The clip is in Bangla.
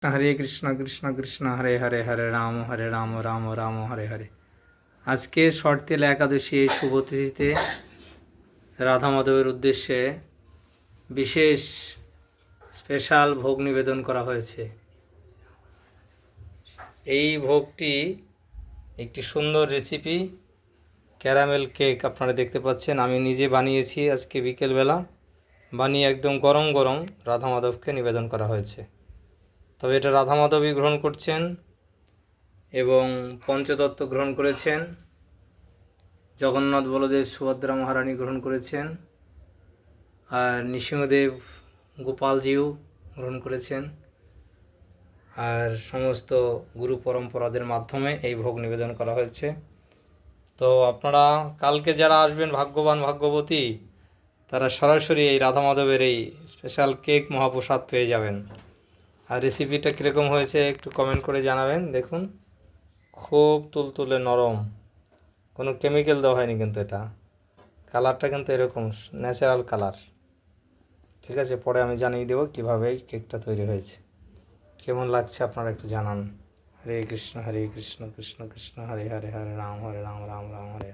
হরে কৃষ্ণ কৃষ্ণ কৃষ্ণ হরে হরে হরে রাম রাম রাম হরে হরে। আজকে শর্তেল একাদশী এই শুভ তিথিতে রাধা মাধবের উদ্দেশ্যে বিশেষ স্পেশাল ভোগ নিবেদন করা হয়েছে। এই ভোগটি একটি সুন্দর রেসিপি, ক্যারামেল কেক আপনারা দেখতে পাচ্ছেন। আমি নিজে বানিয়েছি আজকে বিকেলবেলা, বানিয়ে একদম গরম গরম রাধা মাধবকে নিবেদন করা হয়েছে। তবে এটা রাধা মাধবই গ্রহণ করছেন এবং পঞ্চতত্ত্ব গ্রহণ করেছেন, জগন্নাথ বলদেব সুভদ্রা মহারানী গ্রহণ করেছেন, আর নৃসিংহদেব গোপালজিও গ্রহণ করেছেন, আর সমস্ত গুরু পরম্পরাদের মাধ্যমে এই ভোগ নিবেদন করা হয়েছে। তো আপনারা কালকে যারা আসবেন ভাগ্যবান ভাগ্যবতী, তারা সরাসরি এই রাধা মাধবের এই স্পেশাল কেক মহাপ্রসাদ পেয়ে যাবেন। আর রেসিপিটা কীরকম হয়েছে একটু কমেন্ট করে জানাবেন। দেখুন, খুব তুলতুলে নরম, কোনো কেমিক্যাল দেওয়া হয়নি, কিন্তু এটা কালারটা কিন্তু এরকম ন্যাচারাল কালার। ঠিক আছে, পরে আমি জানিয়ে দেবো কীভাবে এই কেকটা তৈরি হয়েছে। কেমন লাগছে আপনারা একটু জানান। হরে কৃষ্ণ কৃষ্ণ কৃষ্ণ হরে হরে হরে রাম রাম রাম হরে।